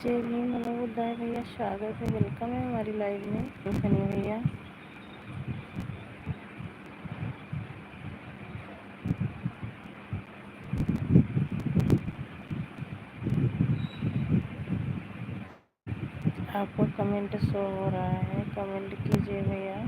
जय भीम मनोबुद्धाय भैया, स्वागत है, वेलकम है हमारी लाइव में। सनी भैया, आपको कमेंट शो हो रहा है, कमेंट कीजिए भैया।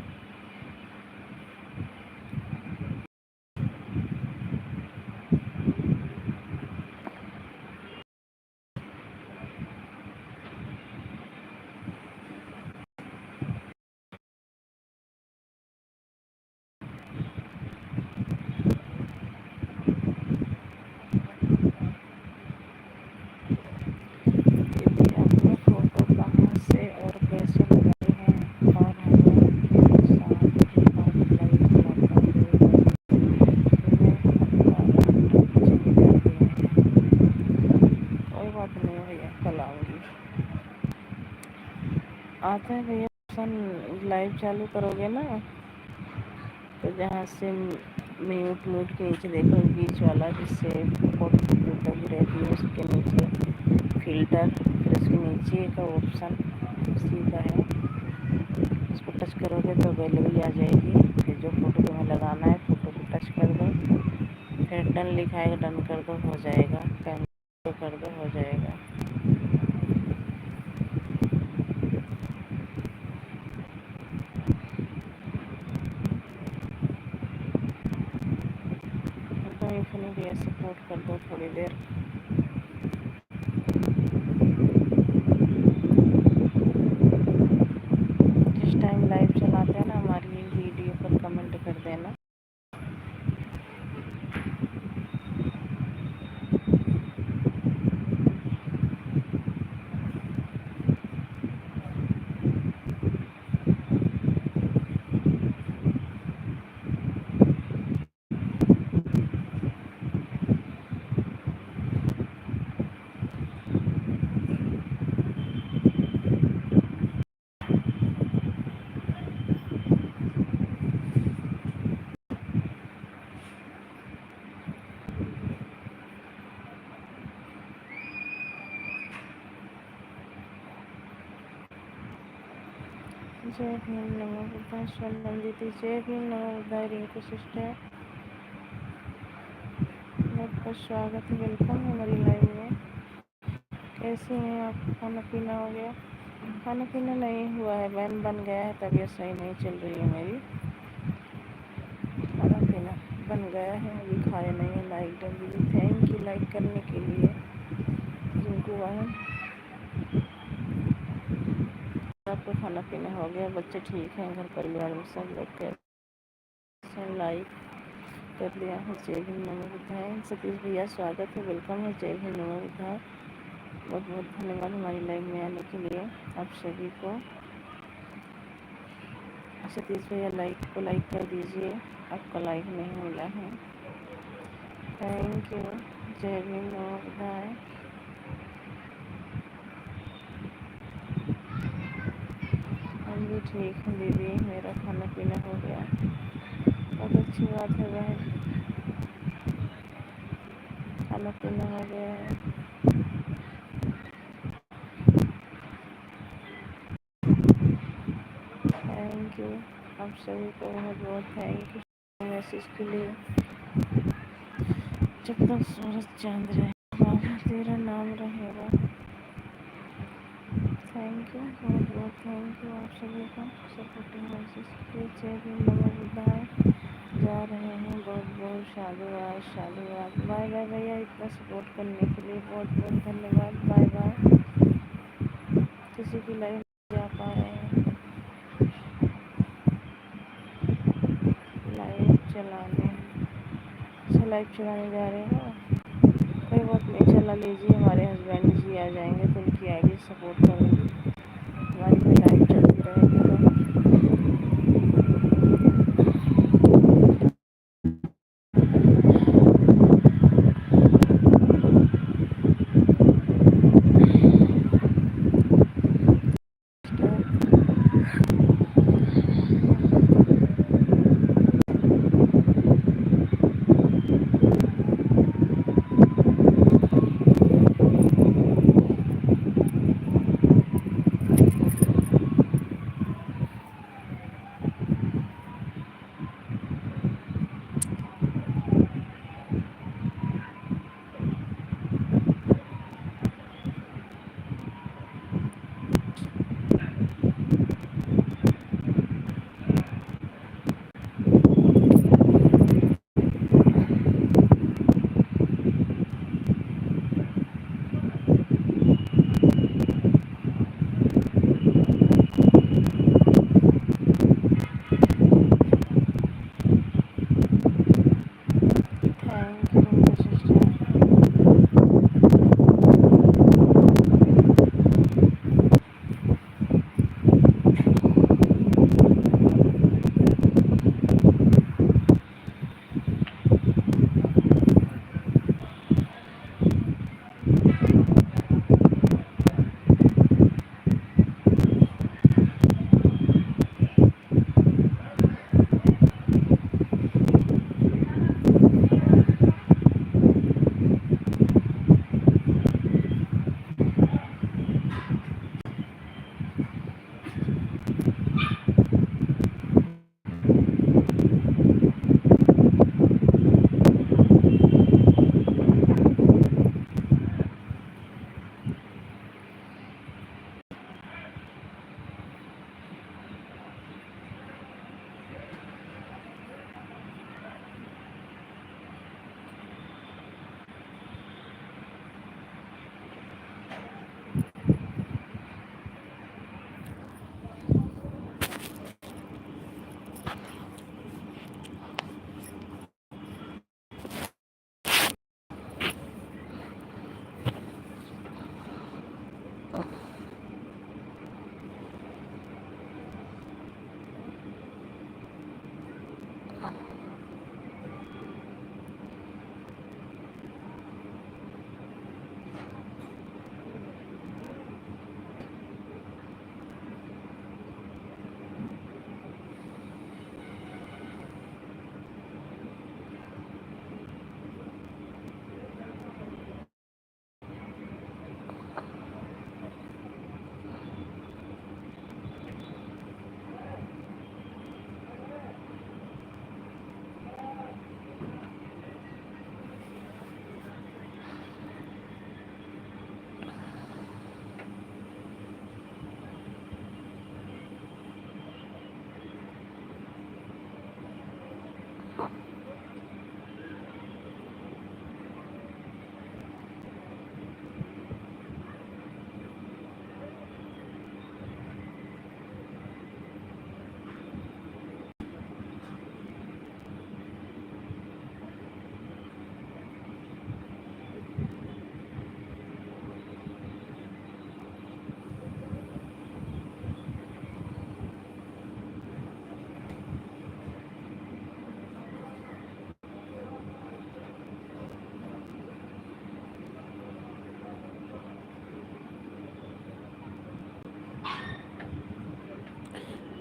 दीदी अपनी फ़ोटो कहाँ से और कैसे लगाई है, और हमें साथ ही आप लाइव लगा दे। कोई बात नहीं भैया, कल आऊँगी। आता है भैया ऑप्शन, लाइव चालू करोगे ना तो जहाँ से म्यूट म्यूट के नीचे देखो बीच वाला, जिससे फोटो फिल्टर भी रहती है, उसके नीचे फिल्टर, फिर उसके नीचे का ऑप्शन सीधा है, उसको टच करोगे तो गैलरी आ जाएगी। फिर जो फ़ोटो तुम्हें लगाना है फ़ोटो को टच कर दो, फिर डन लिखाएगा, डन कर दो, हो जाएगा। कैंसिल कर दो, हो जाएगा। तो इन्फिनिटी सपोर्ट कर दो थोड़ी देर। जिस टाइम लाइव चलाते हैं ना हमारी वीडियो पर कमेंट कर देना। जय भीम, नमो बुद्धाय। स्वर्ण दीदी, जय भीम, नमो बुद्धाय। रिंकू सिस्टर, बहुत बहुत स्वागत है, वेलकम है हमारी लाइव में। कैसे हैं आप? खाना पीना हो गया? खाना पीना नहीं हुआ है बहन, बन गया है, तबीयत सही नहीं चल रही है मेरी। खाना पीना बन गया है, अभी खाए नहीं है। लाइक डन दीदी, थैंक यू लाइक करने के लिए। जिनको बहन, आपको खाना पीना हो गया? बच्चे ठीक हैं? घर परिवार में सब लोग कैसे? लाइक कर लिया है। जय भीम, नमो बुद्धाय। सतीश भैया, स्वागत है, वेलकम है। जय भीम, नमो बुद्धाय। बहुत बहुत धन्यवाद हमारी लाइव में आने के लिए आप सभी को। सतीश भैया, लाइक को लाइक कर दीजिए, आपका लाइक नहीं मिला है। Thank you. जय भीम, नमो बुद्धाय। हम भी ठीक हैं दीदी, मेरा खाना पीना हो गया। बहुत अच्छी बात है बहन, खाना पीना हो गया है। थैंक यू आप सभी को, बहुत बहुत थैंक यू मैसेज के लिए। जब तक सूरज चांद रहे बाबा तेरा नाम रहेगा। थैंक यू, बहुत बहुत थैंक यू आप सभी को सपोर्टिंग मैसेज के लिए। जय भीम, नमो बुद्धाय। जा रहे हैं, बहुत बहुत साधुवाद साधुवाद। बाय बाय भैया, इतना सपोर्ट करने के लिए बहुत बहुत धन्यवाद। Bye bye. किसी की लाइव जा पा रहे हैं, लाइव चलाने, अच्छा लाइव चलाने जा रहे हो? कोई बात नहीं, चला लीजिए। हमारे हस्बैंड जी आ जाएंगे तो उनकी आईडी सपोर्ट करूँगी, हमारी कोई लाइव चलती रहेगी तो।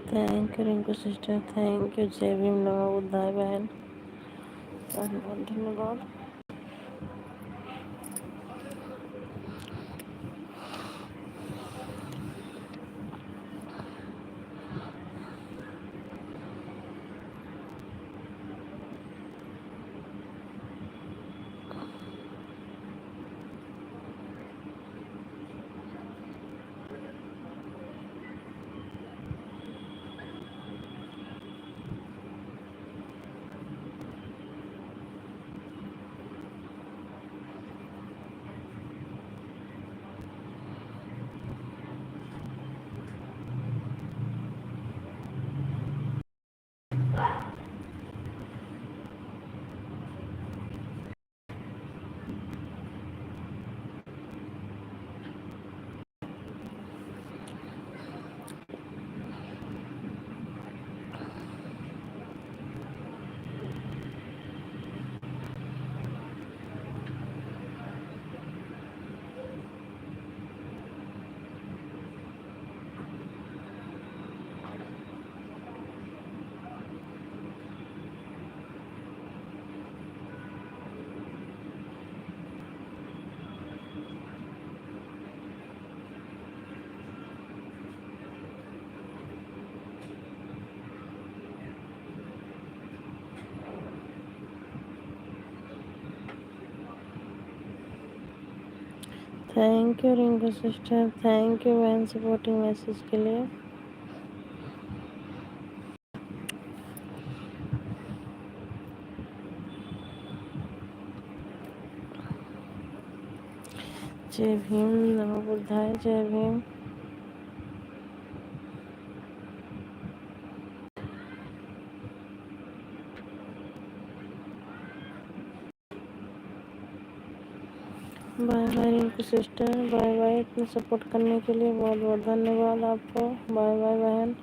Thank you Rinku sister, thank you. जय भीम, नमो बुद्धाय बहन, बहुत बहुत धन्यवाद। Thank you Rinku sister, thank you बहन सपोर्टिंग मैसेज के लिए। जय भीम, नमो बुद्धाय, जय Bhim. Bye bye Rinku sister, bye bye. इतने सपोर्ट करने के लिए बहुत बहुत धन्यवाद आपको। बाय बाय बहन।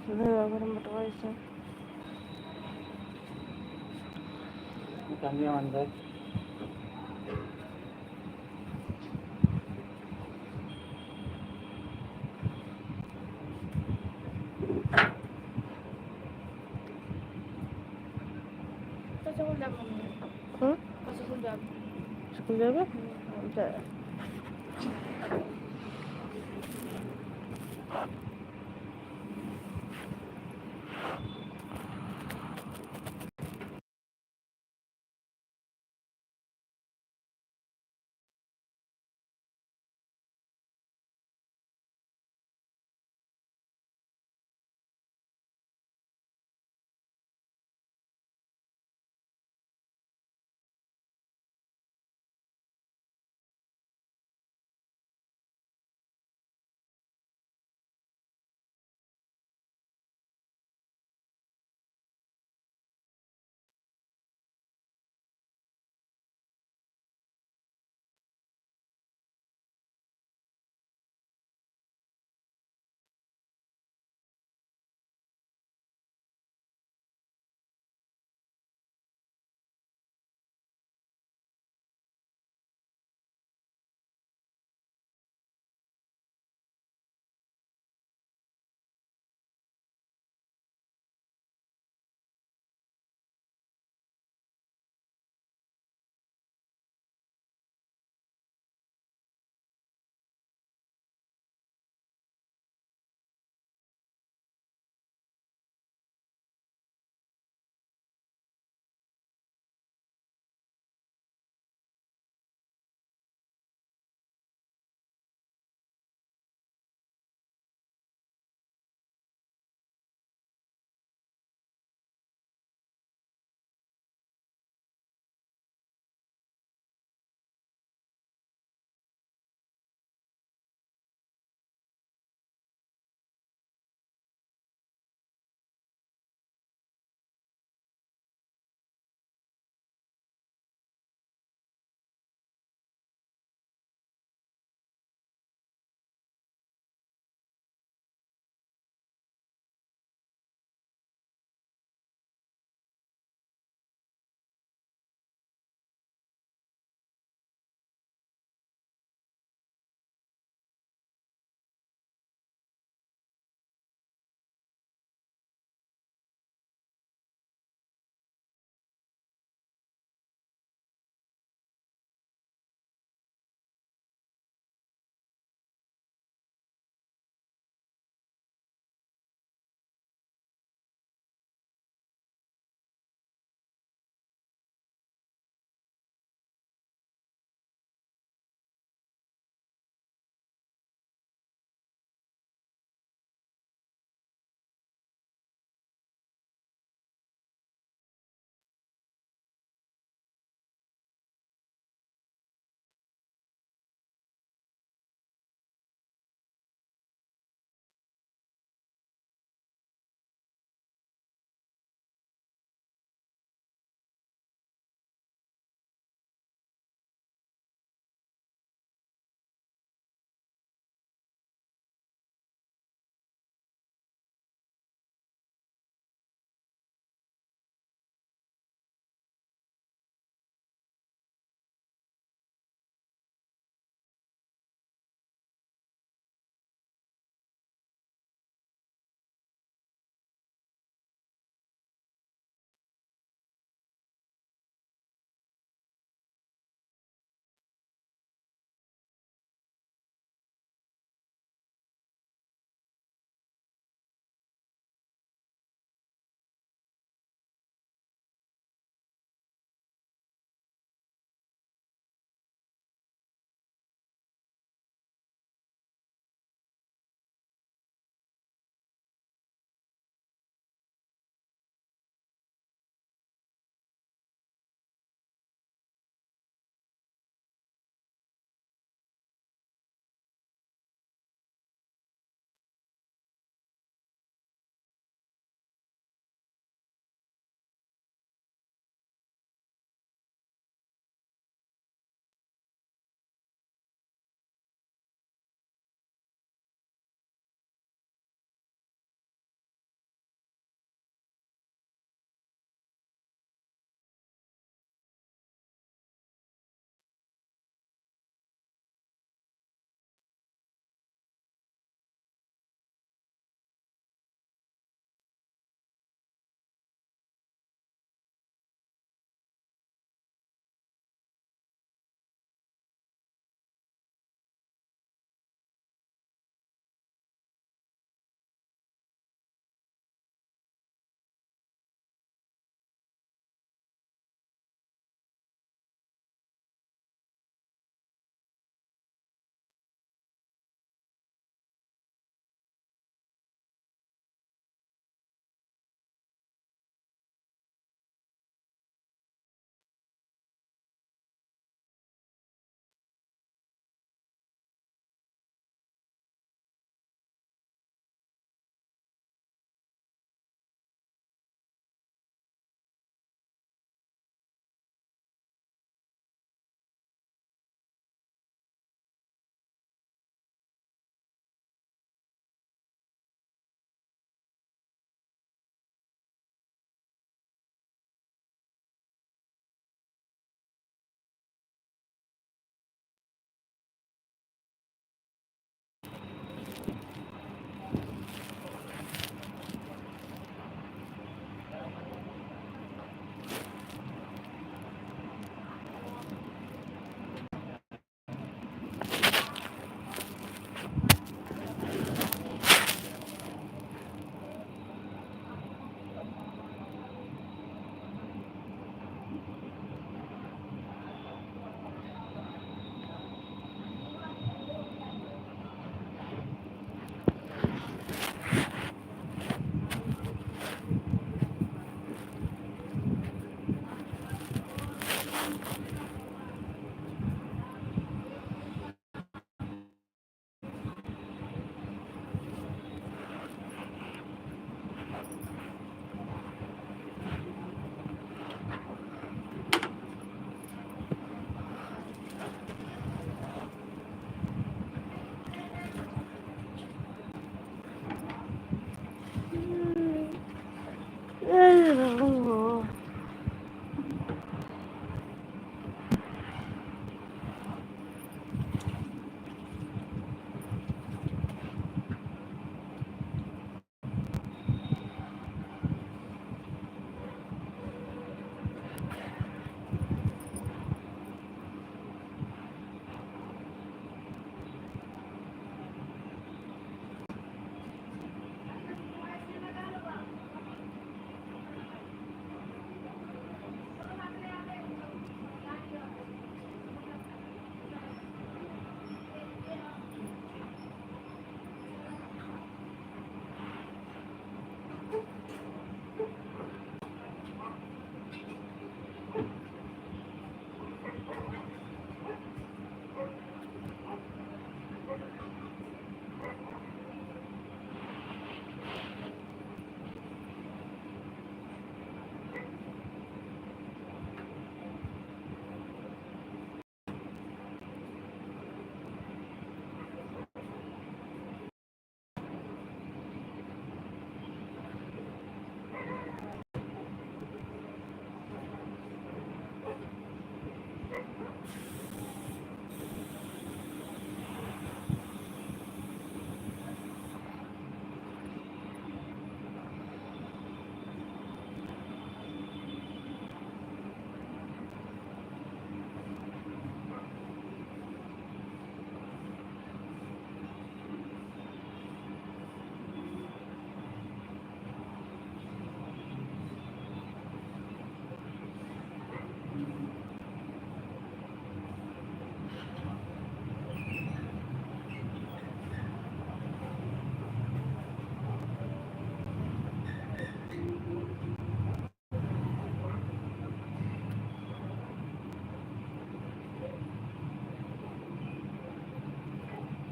Sudah berapa itu? Kami mandai. Hmm? Sekolah apa? Tak.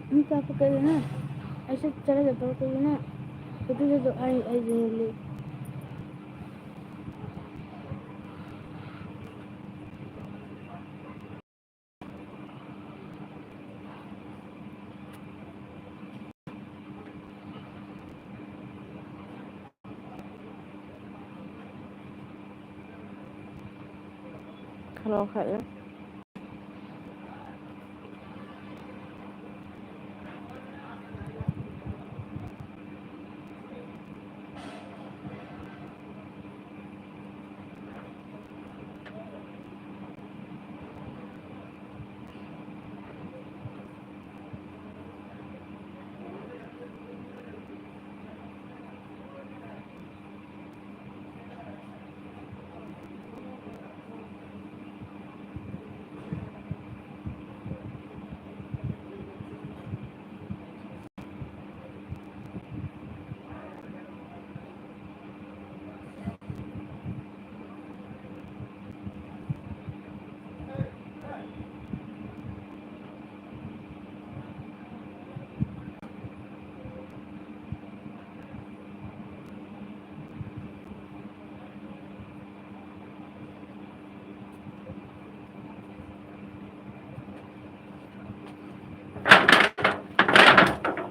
पापा कहे ना ऐसे चला जाता हो कहीं ना तो तुझे तो आई आई देंगे Kalau kayak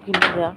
gila.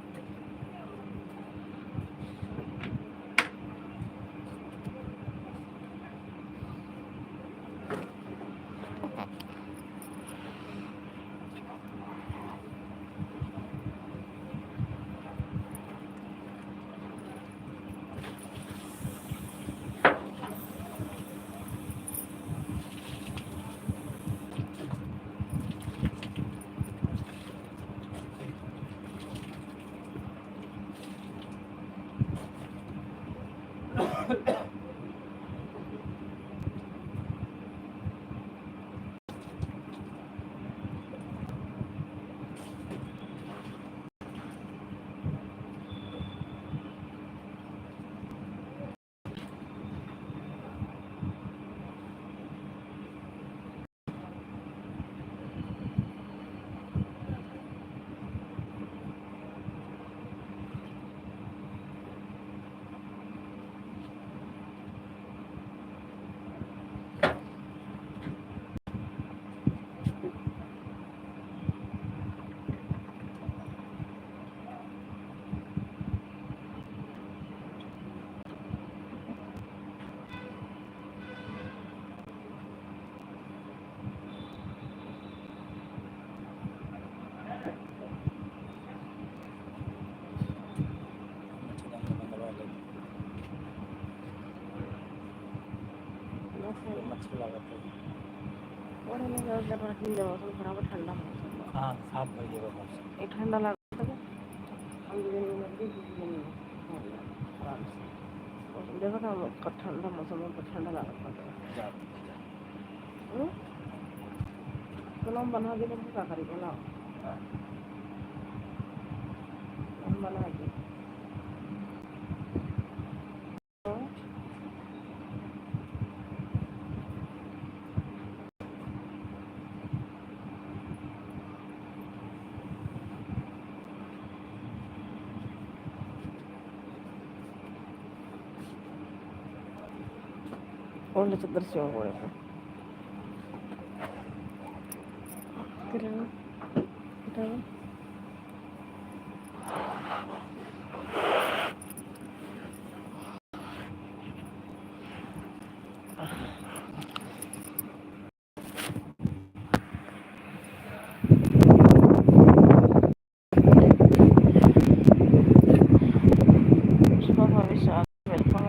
ठंडा हाँ 7 बजे का मौसम ठंडा लगता है देखो ना ठंडा मौसम में ठंडा लगता है तो हम बना के क्या करेंगे ना हम बना के ಒಳ್ಳೆ ದೃಶ್ಯ ಹೋಗ್ಬೇಕು ಶುಭ ಭವಿಷ್ಯ ವೆಲ್ಕಮ್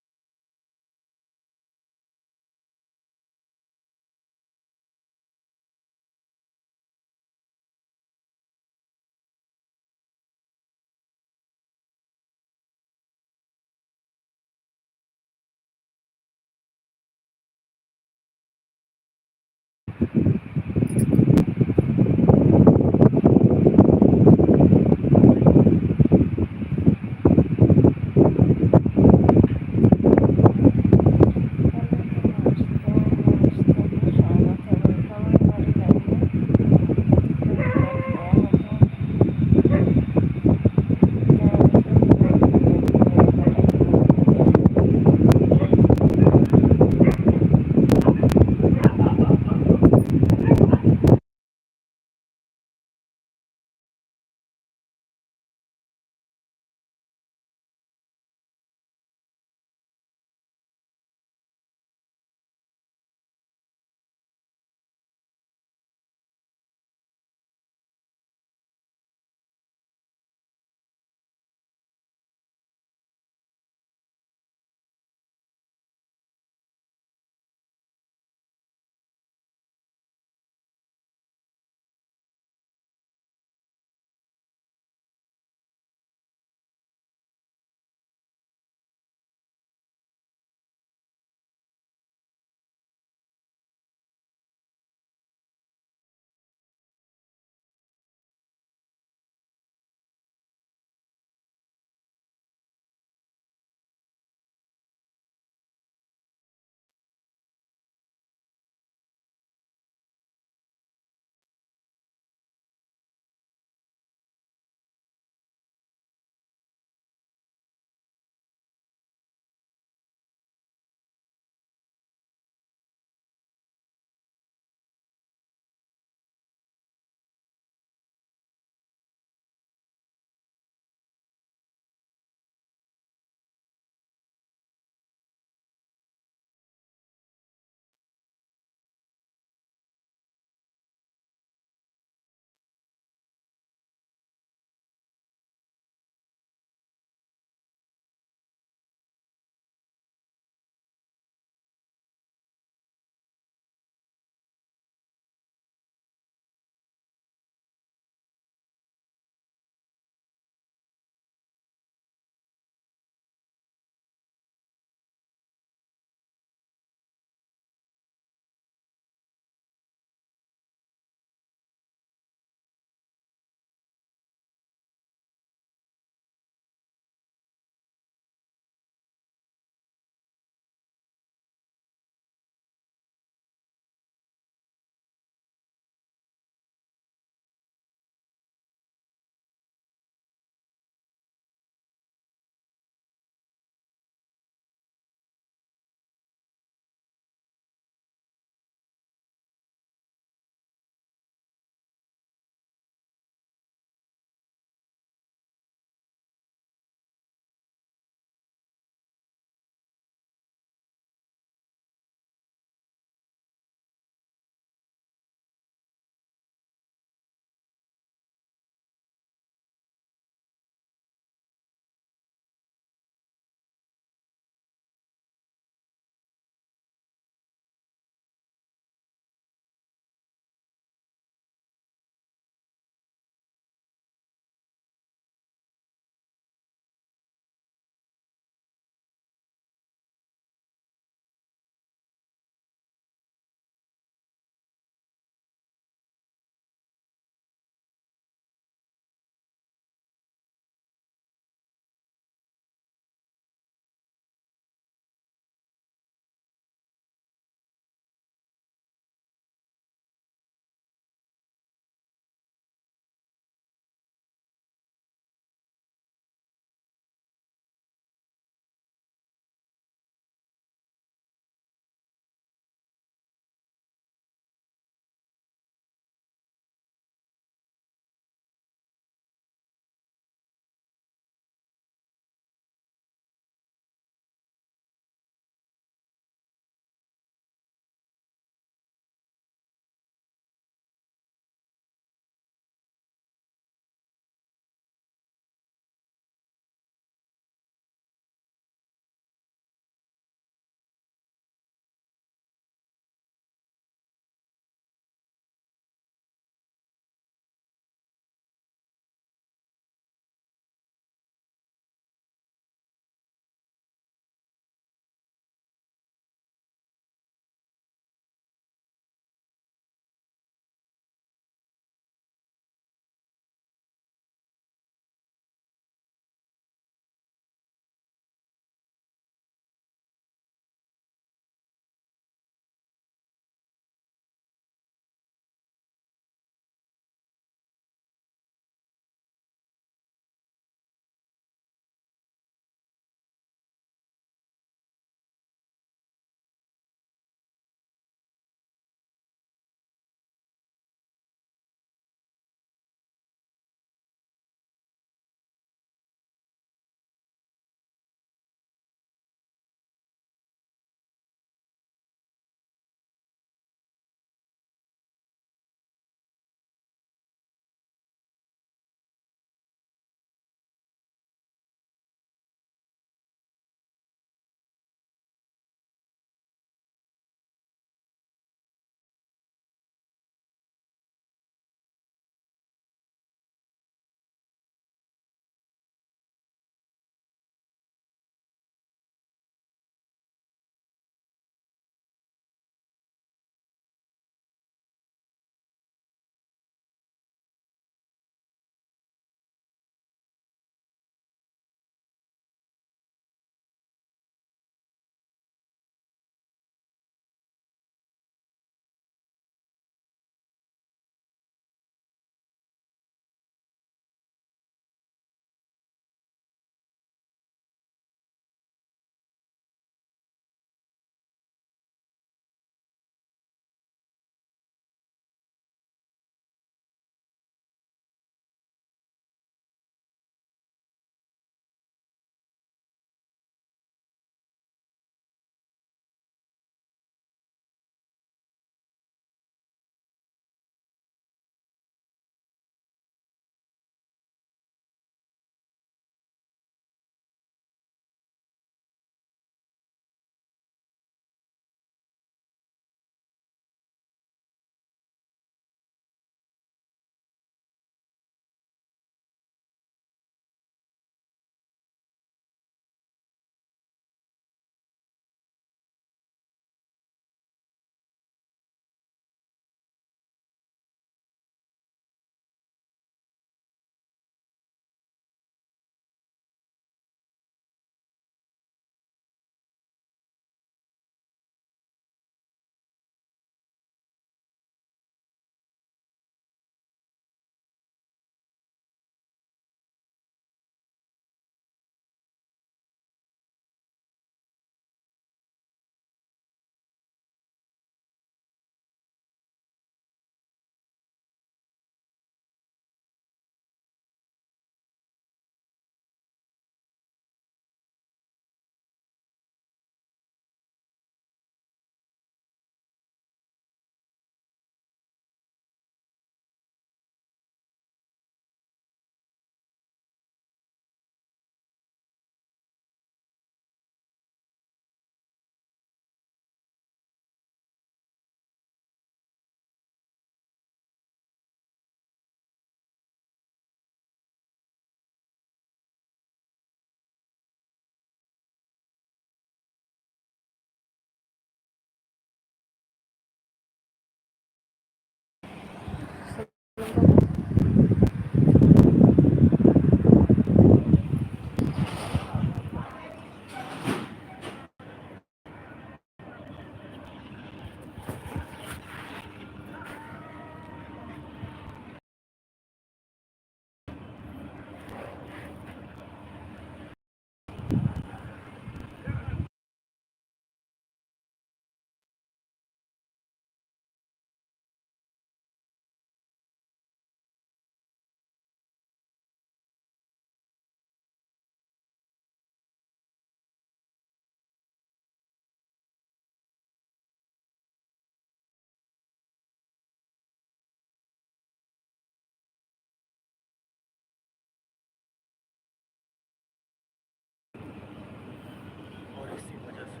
और इसी वजह से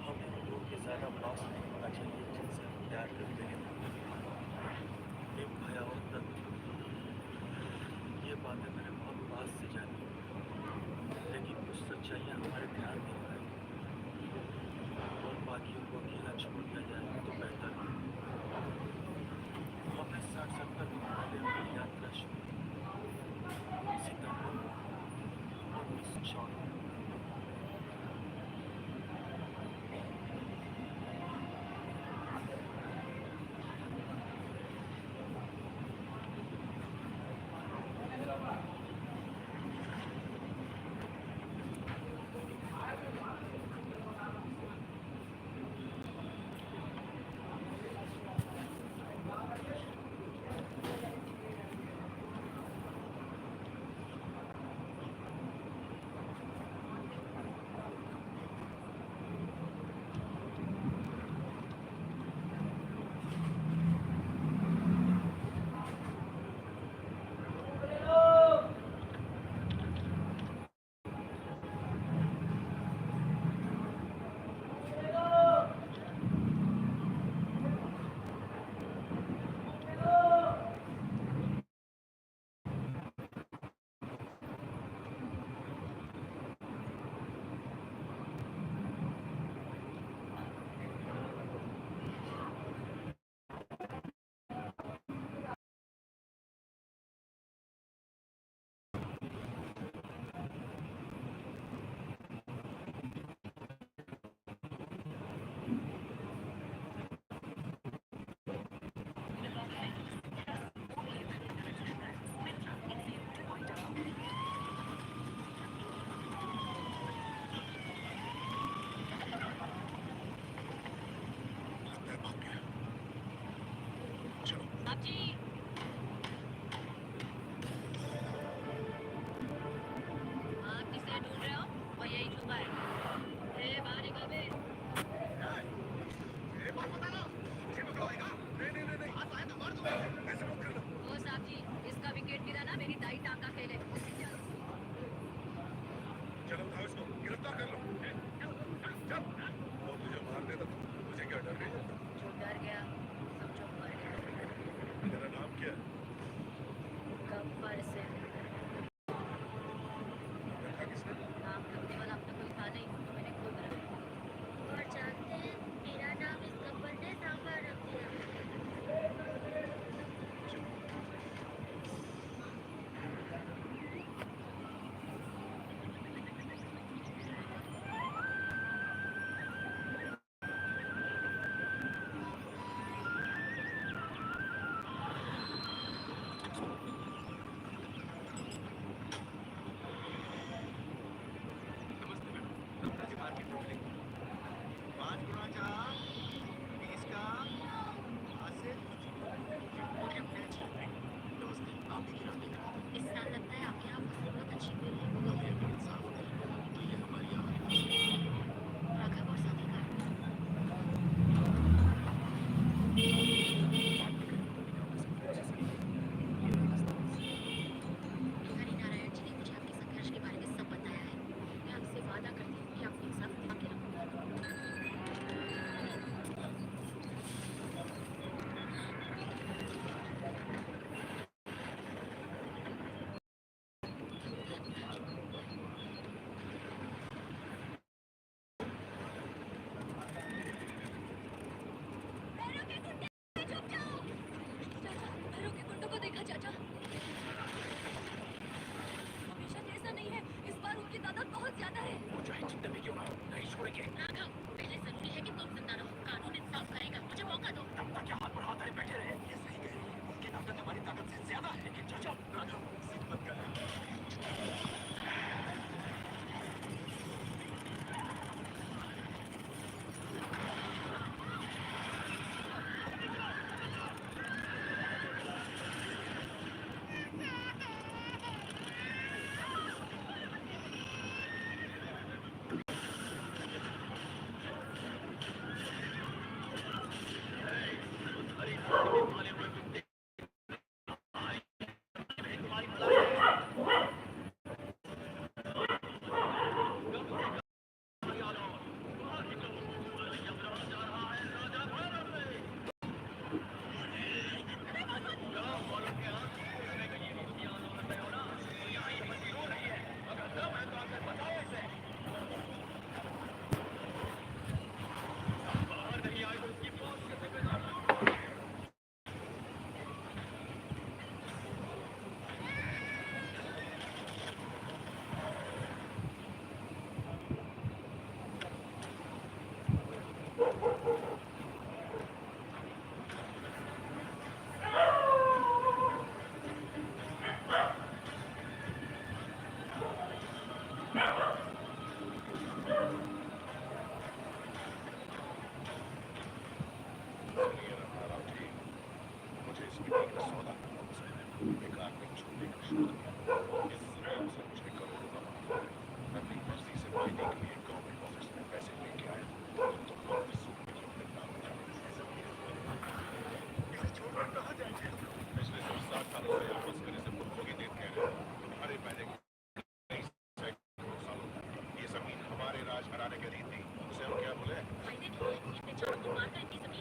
हमें लोगों के ज़्यादा पास नहीं होना चाहिए जिनसे हम प्यार करते हैं। एक भयावह तथ्य, ये बातें मैंने बहुत पास से जानी, लेकिन कुछ सच्चाइयाँ हमारे ध्यान नहीं आई और बाकियों को अकेला छोड़ दिया जाए तो बेहतर है। हमने 60-70 दिन पहले अपनी यात्रा शुरू की। सितंबर 1994।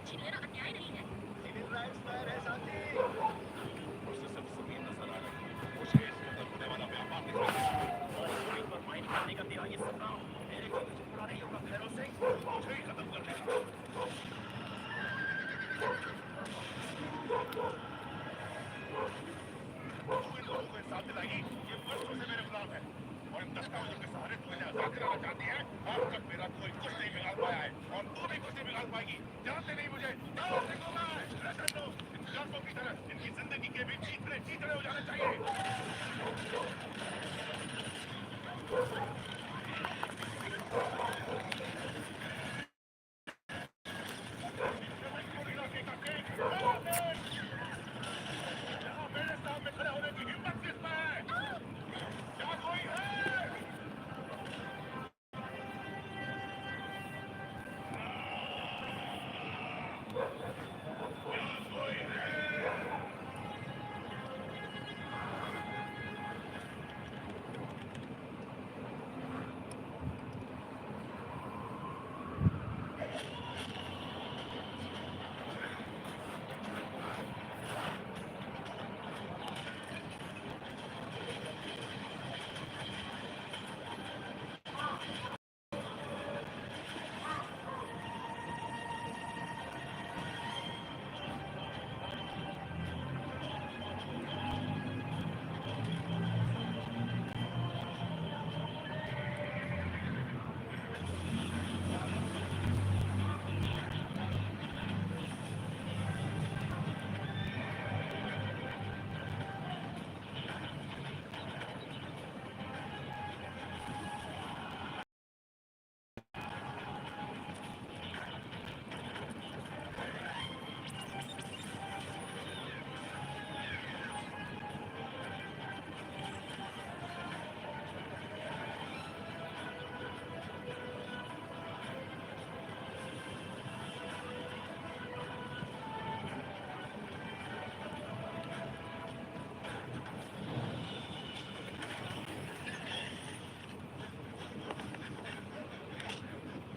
सिविल राइट्स फायर है साथी। उससे सब जमीन नजर आ रही है। वो शेर से खत्म होने वाला व्यापार दिख रहा है। हमारी जमीन पर माइन करने का तेरा ये सपना मेरे को कुछ पूरा नहीं होगा भैरव सिंह। मुझे ही खत्म कर देगा। तू इन लोगों को इंसाफ दिलाएगी। ये वर्षों से मेरे खिलाफ है और इन दस्तावेजों के सहारे तू इन्हें आजाद कराना चाहती है। आज तक मेरा कोई कुछ नहीं बिगाड़ पाया है और तू भी कुछ नहीं बिगाड़ पाएगी। जानते नहीं मुझे जाओ देखो मैं रहने दो। इन जानवरों की तरह इनकी जिंदगी के भी चीथड़े हो जाने चाहिए। इलाके का किंग यहाँ मेरे सामने खड़े होने की हिम्मत किसमें है? क्या कोई है?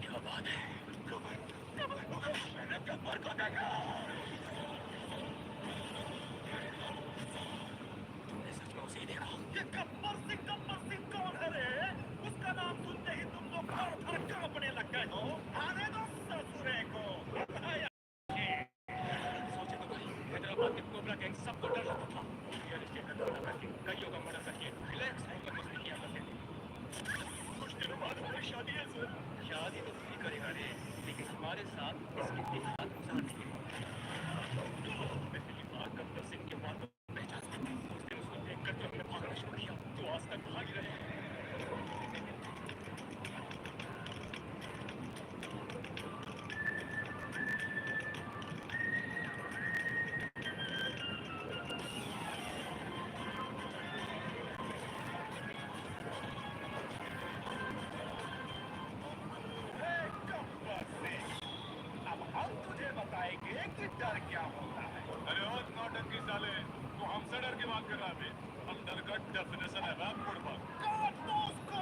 क्या बात है? मैंने गब्बर को देखा। तुमने सच में उसे ही देखा? ये गब्बर सिंह कौन है रे? उसका नाम सुनते ही तुम लोग थर-थर कांपने लग गए हो। आने दो ससुरे को। सोचे तो भाई, हैदराबाद के कोबरा गैंग सबको डर लगता था। रियल एस्टेट का धंधा करके कईयों का मर्डर करके रिलैक्स होकर कुछ नहीं किया करते थे। कुछ दिनों बाद हमारी शादी है सर। शादी तो नहीं करेगा रे, लेकिन हमारे साथ इसके इतिहास गुजार देंगे। पहली बार गब्बर सिंह के बातों को पहचानते थे। उस दिन उसको देखकर जो हमने भागना शुरू किया, तो आज तक भाग ही रहे हैं। गब्बर सिंह, अब हम तुझे बताएंगे कि डर क्या होता है। अरे ओ नौटंकी साले, तू हमसे डर की बात कर रहा है? अंदर का डेफिनेशन है ना बुड़बक। काट दो उसको।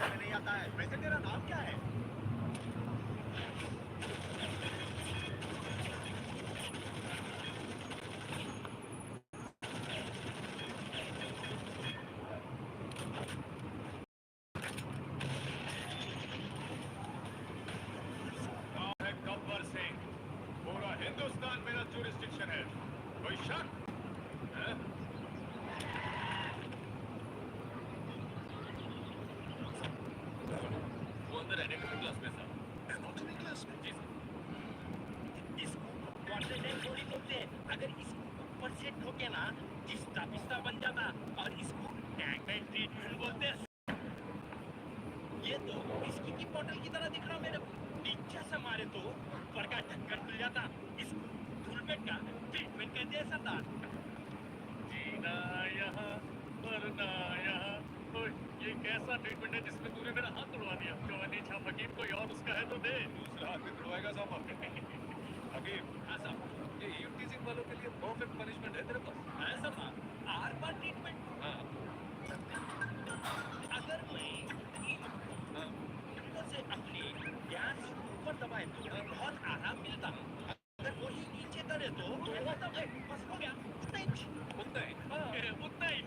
हमें नहीं आता है। वैसे तेरा नाम क्या है? नाम है गब्बर सिंह। पूरा हिंदुस्तान मेरा जुरिस्डिक्शन है। कोई शक है? वो अंदर एनाटॉमी क्लास में था। एनाटॉमी क्लास में? जी सर। इसको क्वाड्रेंट थोड़ी बोलते हैं। अगर इसको ऊपर से ठोके ना, जिस्ता पिस्ता बन जाता। और इसको टैंक में ट्रीटमेंट बोलते हैं। ये तो विस्की की बोतल की तरह दिख रहा मेरे को। नीचे से मारे तो ऊपर का ढक्कन खुल जाता। इसको धूलमेट का ट्रीटमेंट कर दिया सरदार। जीना यहाँ मरना यहाँ। ओए, ये कैसा ट्रीटमेंट है जिसमें तूने मेरा हाथ तोड़वा दिया? जवानी छा फकीर कोई और उसका है तो दे। दूसरा हाथ भी तोड़वाएगा साहब? फकीर, हाँ साहब। ये यूटीजिंग वालों के लिए परफेक्ट पनिशमेंट है तेरे पास। हाँ साहब। आर पार ट्रीटमेंट। हाँ अगर मैं हाँ। ऊपर से अपनी ध्यान से ऊपर दबाए तो बहुत आराम मिलता। अगर वही नीचे करे तो दबाए बस हो गया। उतना ही। उतना ही। हाँ, उतना ही।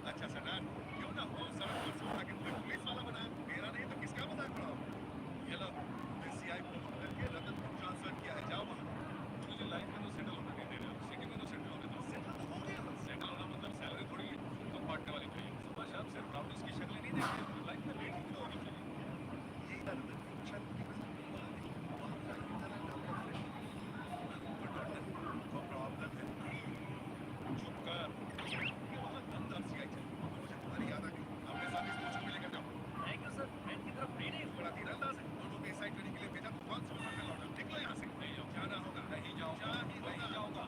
अच्छा सरदार, क्यों ना हो सड़क पर सोचा कि तुम्हें पुलिस वाला बना। मेरा नहीं तो किसका मजाक उड़ाओ? ये लो, बीसीआई प्रमोट करके रतन को ट्रांसफर किया है। जाओ वहाँ। मुझे लाइन में तो सेटल होना नहीं दे रहे हो, सिटी में तो सेटल होने दो। सेटल हो गया। सेटल होना मतलब सैलरी थोड़ी है, तुम बांटने वाली चाहिए। सुबह शाम सिर्फ राउंड उसकी शक्ल नहीं देखते, लाइन में वेटिंग भी तो होनी चाहिए। यही बात है। छत की प्रॉब्लम है। चुप कर। ये वहाँ दमदार सी आई चल। मुझे तुम्हारी याद आ गई। अपने साथ इस कोच को लेकर जाओ। Thank you sir. ट्रेन की तरफ फ्री नहीं। बड़ा तीरंदाज है। दोनों को एक्साइट करने के लिए भेजा तो कौन सा मारने लौटा? निकलो यहाँ से। नहीं जाओ। जाना होगा। नहीं जाऊँगा। नहीं जाऊँगा।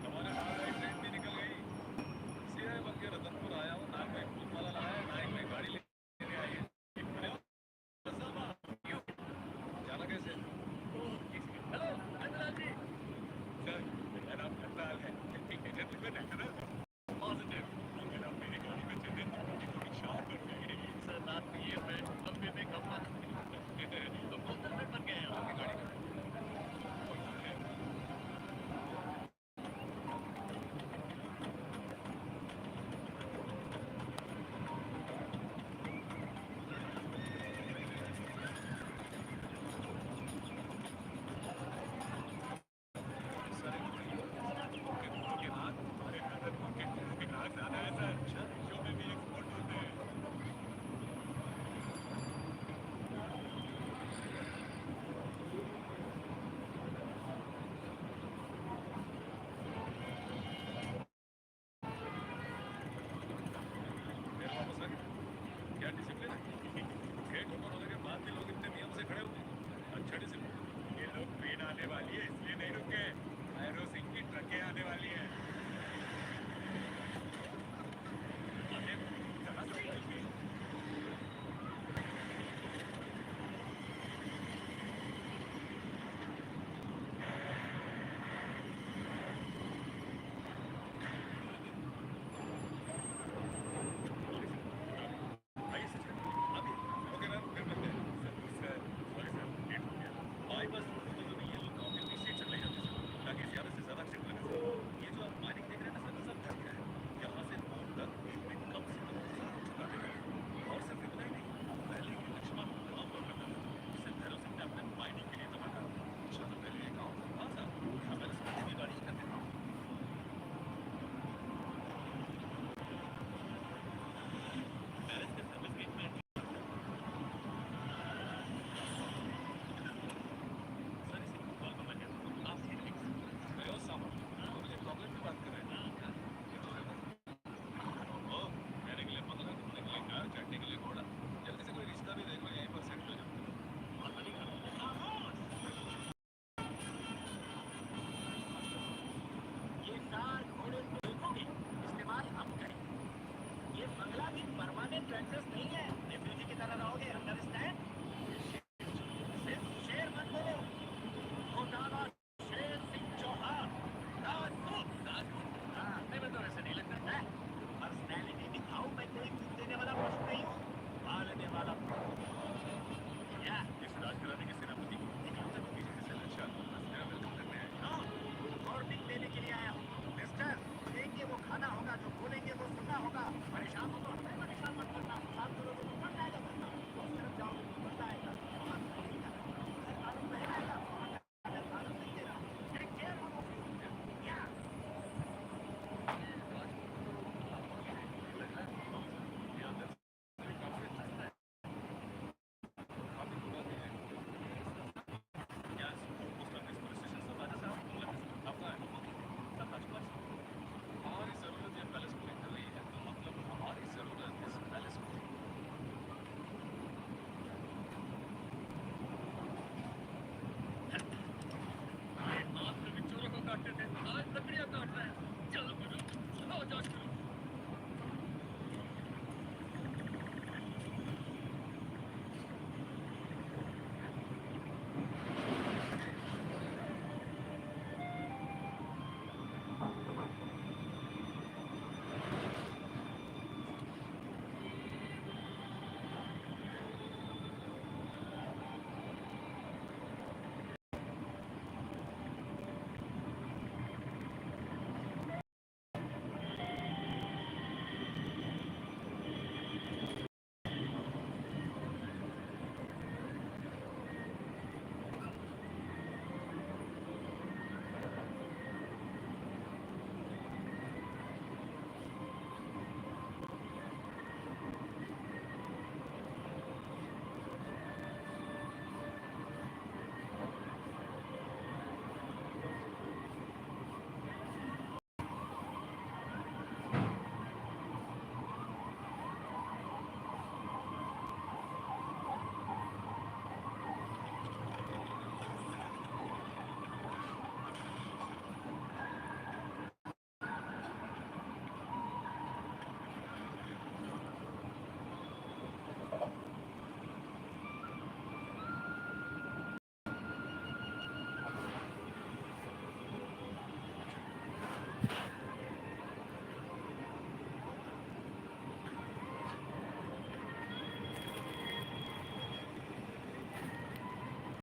हमारे हावड़ा ट्रेन भी निकल गई। सीआई बन के रतनपुर आया हूँ। ना कोई फूल माला लाया है, ना ही कोई गाड़ी लेने आई है। जाना कैसे? हेलो अनुराग जी। सर, मेरा नाम करताल है। ठीक है, जेंटलमैन है ना? पॉजिटिव। अगर आप मेरी गाड़ी में चले तो मुझे थोड़ी शान बढ़ जाएगी। सर रात में ये मैं लंबे में कम तो बोतल में बन गए आपकी गाड़ी का सारे के बाद हमारे रतनपुर के कुओं के ग्राहक ज्यादा है सर। शो में भी एक्सपोर्ट होते हैं। फिर वापस आ गए। क्या डिसिप्लिन है? गेट ओपन होने के बाद भी लोग इतने नियम से खड़े होते हैं। अच्छा डिसिप्लिन। ये लोग ट्रेन आने वाली है इसलिए नहीं रुके। भैरव सिंह की ट्रकें आने वाली है।